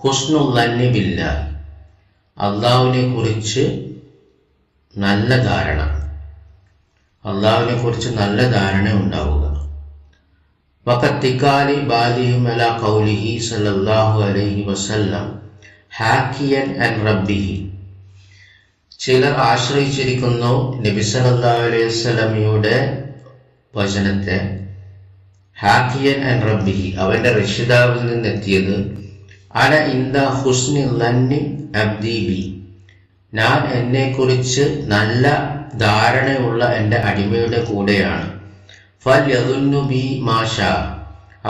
ഹുസ്നുൽ ദന്നി ബില്ലാഹ്, അള്ളാഹുവിനെ കുറിച്ച് നല്ല ധാരണ, അള്ളാഹുവിനെ കുറിച്ച് നല്ല ധാരണ ഉണ്ടാവുക. വഖത്തിഖാലി ബാലിഹിം അലാ ഖൗലിഹി സല്ലല്ലാഹു അലൈഹി വസല്ലം ഹാക്കിയൻ അൻ റബ്ബിഹി, ചിലർ ആശ്രയിച്ചിരിക്കുന്നു നബി സല്ലല്ലാഹു അലൈഹി വസല്ലമയുടെ വചനത്തെ, ഹാക്കിയൻ അൻ റബ്ബിഹി, അവന്റെ രക്ഷിതാവിൽ നിന്നെത്തിയത്, അന ഇന്ദ ഹുസ്നി ദന്നി അബ്ദി ബി, ഞാൻ എന്നെക്കുറിച്ച് നല്ല ധാരണയുള്ള എൻ്റെ അടിമയുടെ കൂടെയാണ്. ഫൽ യദുന്നു ബി മാഷാ,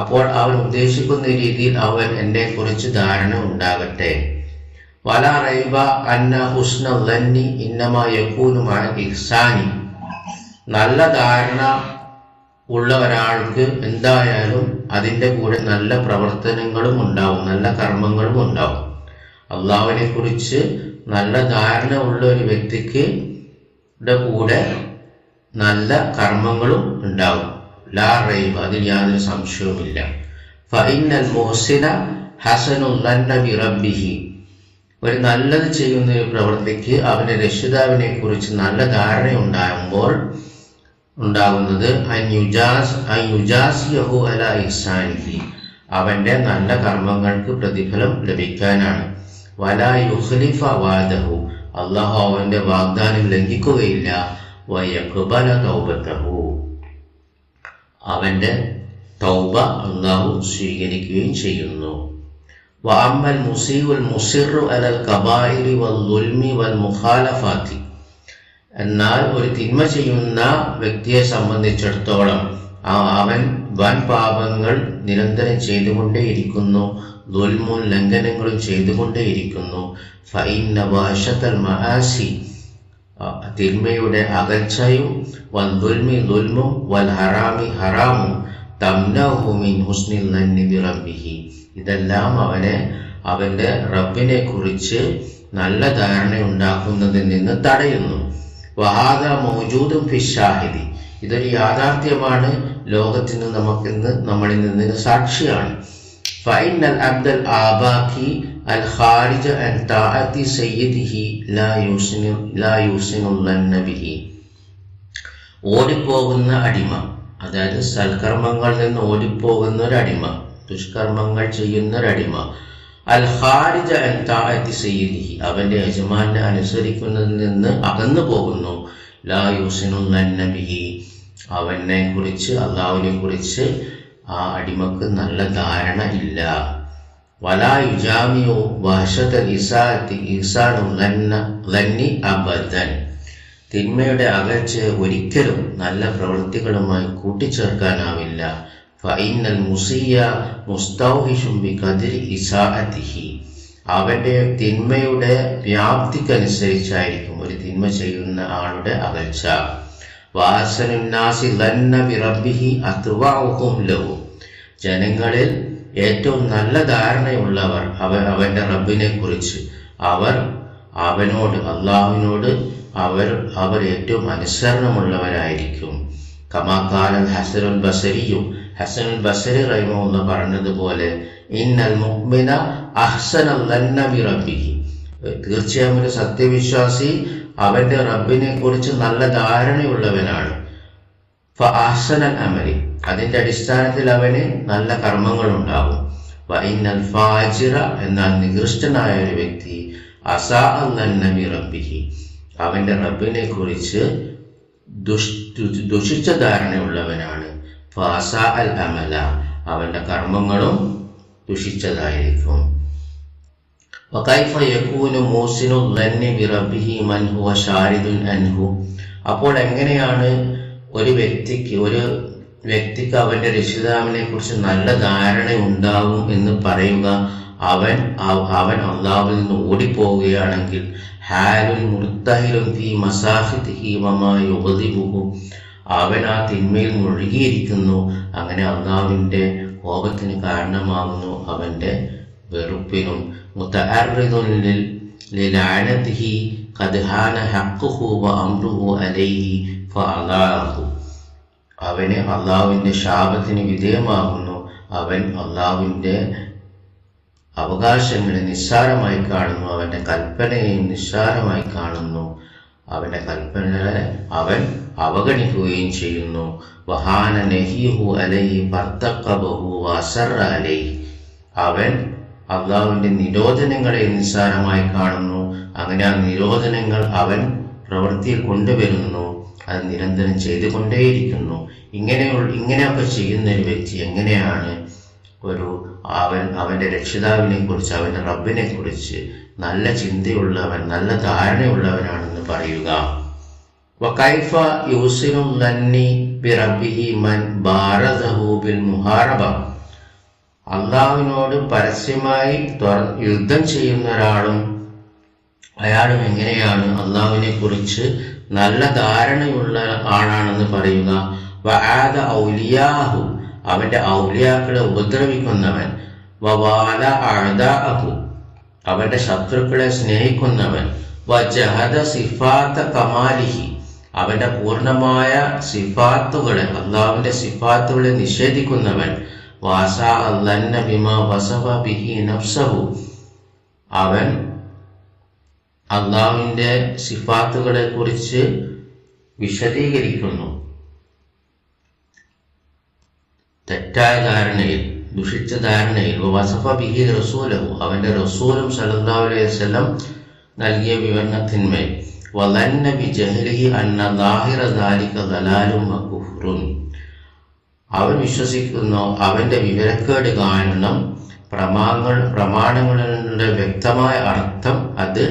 അപ്പോൾ അവൻ ഉദ്ദേശിക്കുന്ന രീതിയിൽ അവൻ എന്നെക്കുറിച്ച് ധാരണ ഉണ്ടാകട്ടെ. വലാ റൈബ അന്ന ഹുസ്ന ദന്നി ഇന്നമാ യകൂനു മഅ ഇഹ്സാനി, നല്ല ധാരണ ഉള്ള ഒരാൾക്ക് എന്തായാലും അതിൻ്റെ കൂടെ നല്ല പ്രവർത്തനങ്ങളും ഉണ്ടാവും, നല്ല കർമ്മങ്ങളും ഉണ്ടാവും. അള്ളാഹുവിനെ കുറിച്ച് നല്ല ധാരണ ഉള്ള ഒരു വ്യക്തിക്ക് കൂടെ നല്ല കർമ്മങ്ങളും ഉണ്ടാവും. ലാ റൈബ, അതിൽ യാതൊരു സംശയവുമില്ല. ഫഇന്നൽ മുഹ്സിന ഹസനുൽ ദന്ന ബി റബ്ബിഹി, ഒരു നല്ലത് ചെയ്യുന്ന ഒരു പ്രവൃത്തിക്ക് അവന്റെ രക്ഷിതാവിനെ കുറിച്ച് നല്ല ധാരണ ഉണ്ടാകുന്നത് അൻയുജാസിയഹു അലാ ഇഹ്സാനിഹി, അവന്റെ നല്ല കർമ്മങ്ങൾക്ക് പ്രതിഫലം ലഭിക്കാനാണ്. വലാ യുഖ്ലിഫ വഅദഹു, അല്ലാഹു അവന്റെ വാഗ്ദാനം ലംഘിക്കുകയില്ല. വയഖ്ബല തൗബതഹു, അവന്റെ തൗബ അല്ലാഹു സ്വീകരിക്കുകയും ചെയ്യുന്നു. വഅമ്മൽ മുസീഉൽ മുസിറു അലൽ കബായിരി വൽ ദുൽമി വൽ മുഖാലഫാത്തി, എന്നാൽ ഒരു തിന്മ ചെയ്യുന്ന വ്യക്തിയെ സംബന്ധിച്ചിടത്തോളം അവൻ വൻ പാപങ്ങൾ നിരന്തരം ചെയ്തുകൊണ്ടേയിരിക്കുന്നു, ദുൽമുൻ ലംഘനങ്ങളും ചെയ്തുകൊണ്ടേയിരിക്കുന്നു. ഫഇന്ന വഹശതൽ മആസി, തിന്മയുടെ അകൽച്ചയും, വൽ ദുൽമി ദുൽമും, വൽ ഹറാമി ഹറാമും, തംനഉഹു മിൻ ഹുസ്നിൽ ദന്നി ബി റബ്ബിഹി, ഇതെല്ലാം അവന്റെ റബ്ബിനെ കുറിച്ച് നല്ല ധാരണ ഉണ്ടാക്കുന്നതിൽ നിന്ന് തടയുന്നു. വഹാദ മൗജൂദും ഫി ഷാഹിദി, ഇതൊരു യാഥാർത്ഥ്യമാണ്, ലോകത്തിന് നമ്മളിൽ നിന്ന് സാക്ഷിയാണ്. ഫഇന്നൽ അബ്ദൽ ആബാഖി അൽ ഖാരിജ അൻ തഅതി സയ്യിദിഹി ലാ യുസിനുൽ ദന്ന ബിഹി, ഓടിപ്പോകുന്ന അടിമ, അതായത് സൽക്കർമ്മങ്ങളിൽ നിന്ന് ഓടിപ്പോകുന്ന ഒരു അടിമ, ദുഷ്കർമ്മങ്ങൾ ചെയ്യുന്ന ഒരടിമ, അൽ ഖാരിജ അൻ തഅതി സയ്യിദിഹി, അവന്റെ യജമാനെ അനുസരിക്കുന്നതിൽ നിന്ന് അകന്നു പോകുന്നു. ലാ യുസിനുൽ ദന്ന ബിഹി, അവനെ കുറിച്ച്, അള്ളാഹുവിനെ കുറിച്ച് ആ അടിമക്ക് നല്ല ധാരണ ഇല്ല. വലാ യുജാമിഉ വഹശതൽ ഇസാഅത്തി ഇഹ്സാനുൽ ദന്നി അബദൻ, തിന്മയുടെ അകൽച്ച ഒരിക്കലും നല്ല പ്രവൃത്തികളുമായി കൂട്ടിച്ചേർക്കാനാവില്ല. ഫഇന്നൽ മുസിയ മുസ്തൗഹിഷും ബിഖദ്രി ഇസാഅതിഹി, അവന്റെ തിന്മയുടെ വ്യാപ്തിക്കനുസരിച്ചായിരിക്കും ഒരു തിന്മ ചെയ്യുന്ന ആളുടെ അകൽച്ച. വാസനുന്നാസി ദന്ന ബി റബ്ബിഹി അത്വഉഹും ലഹു, ജനങ്ങളിൽ ഏറ്റവും നല്ല ധാരണയുള്ളവർ അവന്റെ റബ്ബിനെ കുറിച്ച്, അള്ളാഹുവിനോട് അവർ ഏറ്റവും അനുസരണമുള്ളവരായിരിക്കും. കമാ ഖാല ഹസനുൽ ബസരിയും, ഹസനുൽ ബസരി റഹിമഹുല്ലാഹ് പറഞ്ഞതുപോലെ, ഇന്നൽ മുഅ്മിന അഹ്സനൽ ദന്ന ബി റബ്ബിഹി, തീർച്ചയായും ഒരു സത്യവിശ്വാസി അവന്റെ റബ്ബിനെ കുറിച്ച് നല്ല ധാരണയുള്ളവനാണ്. ഫഅഹ്സനൽ അമലി, അതിന്റെ അടിസ്ഥാനത്തിൽ അവന് നല്ല കർമ്മങ്ങൾ ഉണ്ടാകും. വഇന്നൽ ഫാജിറ, എന്നാൽ നികൃഷ്ടനായ ഒരു വ്യക്തി, അസാഅൽ ദന്ന ബി റബ്ബിഹി, അവന്റെ റബ്ബിനെ കുറിച്ച് ദുഷിച്ച ധാരണയുള്ളവനാണ്. ഫഅസാഅൽ അമല, അവന്റെ കർമ്മങ്ങളും ദുഷിച്ചതായിരിക്കും. വകൈഫ യകൂനു മൂസിനുൽ ദന്നി ബി റബ്ബിഹി മൻ ഹുവ ഷാരിദുൻ അൻഹു, അപ്പോൾ എങ്ങനെയാണ് ഒരു വ്യക്തിക്ക് അവന്റെ രക്ഷിതാവിനെ കുറിച്ച് നല്ല ധാരണ ഉണ്ടാവും എന്ന് പറയുക? അവൻ അള്ളാഹുവിൽ നിന്ന് ഓടിപ്പോവുകയാണെങ്കിൽ, ഹാലുൻ മുർത്തഹിലുൻ ഫീ മസാഖിതിഹി വമാ യുഗ്ദിബുഹു, അവൻ ആ തിന്മയിൽ മുഴുകിയിരിക്കുന്നു, അങ്ങനെ അള്ളാഹുവിന്റെ കോപത്തിന് കാരണമാകുന്നു, അവന്റെ വെറുപ്പിനും. മുതഅർറിദുൻ ലിലഅനതിഹി ഖദ് ഹാന ഹഖ്ഖുഹു വ അംറുഹു അലൈഹി ഫഅദാഹു, അവന് അള്ളാഹുവിന്റെ ശാപത്തിന് വിധേയമാകുന്നു, അവൻ അവകാശങ്ങളെ നിസ്സാരമായി കാണുന്നു, അവൻ്റെ കൽപ്പനയെയും നിസ്സാരമായി കാണുന്നു, അവൻ്റെ കൽപ്പനകളെ അവൻ അവഗണിക്കുകയും ചെയ്യുന്നു. വഹാന നഹിഹു അലൈഹി ഫർതഖബഹു വഅസറ അലൈഹി, അവൻ അള്ളാഹുവിൻ്റെ നിരോധനങ്ങളെ നിസ്സാരമായി കാണുന്നു, അങ്ങനെ ആ നിരോധനങ്ങൾ അവൻ പ്രവൃത്തിയിൽ കൊണ്ടുവരുന്നു, അത് നിരന്തരം ചെയ്തുകൊണ്ടേയിരിക്കുന്നു. ഇങ്ങനെയൊക്കെ ചെയ്യുന്ന ഒരു വ്യക്തി എങ്ങനെയാണ് അവൻ്റെ രക്ഷിതാവിനെ കുറിച്ച്, അവൻ്റെ റബ്ബിനെ കുറിച്ച് നല്ല ചിന്തയുള്ളവൻ, നല്ല ധാരണയുള്ളവനാണെന്ന് പറയുക. വകൈഫ യുസിനു ലന്നി ബിറബ്ബിഹി മൻ ബാറദഹു ബിൽ മുഹാറബ, അള്ളാഹുവിനോട് പരസ്യമായി യുദ്ധം ചെയ്യുന്ന അയാളും എങ്ങനെയാണ് അള്ളാഹുവിനെ കുറിച്ച് നല്ല ധാരണയുള്ള ആളാണെന്ന് പറയുക. വആദ ഔലിയാഹു, അവൻ്റെ ഔലിയാക്കളെ ഉപദ്രവിക്കുന്നവൻ. വവാല അഅദാഅഹു, അവൻ്റെ ശത്രുക്കളെ സ്നേഹിക്കുന്നവൻ. വജഹദ സിഫാത്ത കമാലിഹി, അവൻ്റെ പൂർണ്ണമായ സിഫാത്തുകളെ, അള്ളാഹുവിൻ്റെ സിഫാത്തുകളെ നിഷേധിക്കുന്നവൻ. വാസാ അല്ലന്ന ബിമാ വസഫ ബിഹി നഫ്സഹു, അവൻ അള്ളാഹുവിൻ്റെ സിഫാത്തുകളെ കുറിച്ച് വിശദീകരിക്കുന്നു തെറ്റായ ധാരണയിൽ, ദുഷിച്ച ധാരണയിൽ. വസഫ ബിഹി റസൂലഹു, അവൻ്റെ റസൂലും സല്ലല്ലാഹു അലൈഹി വസല്ലം നൽകിയ വിവരണത്തിന്മേൽ. വലന്ന ബിജഹ്ലിഹി അന്ന ളാഹിറ ദാലിക ദലാലും വകുഫ്റുൻ, അവൻ വിശ്വസിക്കുന്നു അവൻ്റെ വിവരക്കേട് കാരണം പ്രമാണങ്ങളുടെ വ്യക്തമായ അർത്ഥം അത്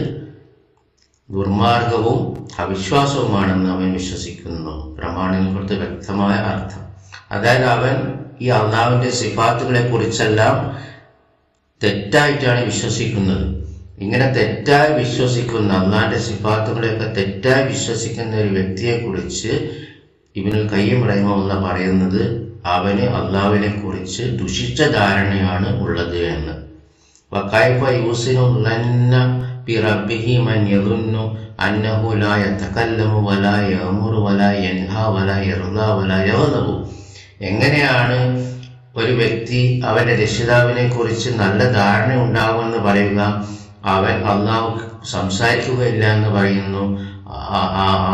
ദുർമാർഗവും അവിശ്വാസവുമാണെന്ന് അവൻ വിശ്വസിക്കുന്നു. പ്രമാണങ്ങൾക്ക് വ്യക്തമായ അർത്ഥം, അതായത് അവൻ ഈ അള്ളാഹുവിൻ്റെ സിഫാത്തുകളെ കുറിച്ചെല്ലാം തെറ്റായിട്ടാണ് വിശ്വസിക്കുന്നത്. ഇങ്ങനെ തെറ്റായി വിശ്വസിക്കുന്ന, അള്ളാഹിൻ്റെ സിഫാത്തുകളെയൊക്കെ തെറ്റായി വിശ്വസിക്കുന്ന ഒരു വ്യക്തിയെ കുറിച്ച് ഇബ്നുൽ ഖയ്യിം റഹിമഹുല്ലാഹ് പറയുന്നത് അവന് അള്ളാഹുവിനെ കുറിച്ച് ദുഷിച്ച ധാരണയാണ് ഉള്ളത് എന്ന്. വകൈഫ യൂസിനു ലന്ന ബിറബ്ബിഹി മൻ യദുന്നു അന്നഹു ലാ യതകല്ലമു വലാ യഅമുറു വലാ യൻഹാ വലാ യർദാ വലാ യഗ്ദബു, എങ്ങനെയാണ് ഒരു വ്യക്തി അവൻ്റെ രക്ഷിതാവിനെ കുറിച്ച് നല്ല ധാരണ ഉണ്ടാകുമെന്ന് പറയുക? അവൻ അള്ളാഹു സംസാരിക്കുകയില്ല എന്ന് പറയുന്നു,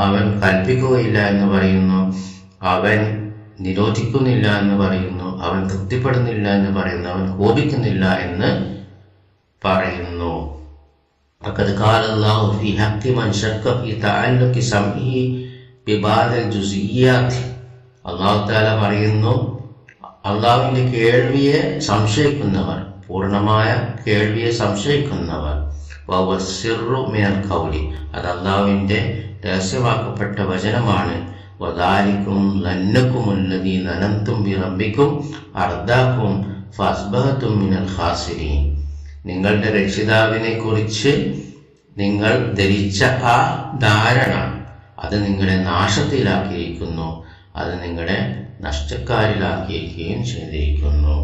അവൻ കൽപ്പിക്കുകയില്ല എന്ന് പറയുന്നു, അവൻ നിരോധിക്കുന്നില്ല എന്ന് പറയുന്നു, അവൻ തൃപ്തിപ്പെടുന്നില്ല എന്ന് പറയുന്നു, അവൻ കോപിക്കുന്നില്ല എന്ന് പറയുന്നു. വഖദ് ഖാല അല്ലാഹു ഫീ ഹഖ്ഖി മൻ ശക്ക ഫീ തഅല്ലുഖി സംഇഹി ബിബഅദിൽ ജുസിയ്യാത്ത്, അല്ലാഹു തആല പറയുന്നു അള്ളാഹുവിൻ്റെ കേൾവിയെ സംശയിക്കുന്നവർ, പൂർണ്ണമായ കേൾവിയെ സംശയിക്കുന്നവർ. വസിർറു മിനൽ ഖൗലി, അത് അള്ളാഹുവിൻ്റെ രഹസ്യമാക്കപ്പെട്ട വചനമാണ്. വദാലിക്കും ലന്നക്കുമുല്ലദീ ലനന്തും ബിറബ്ബിക്കും അർദാക്കും ഫഅസ്ബഹതും മിനൽ ഖാസിരീൻ, നിങ്ങളുടെ രക്ഷിതാവിനെ കുറിച്ച് നിങ്ങൾ ധരിച്ച ആ ധാരണ അത് നിങ്ങളെ നാശത്തിലാക്കിയിരിക്കുന്നു, അത് നിങ്ങളെ നഷ്ടക്കാരിലാക്കിയിരിക്കുകയും ചെയ്തിരിക്കുന്നു.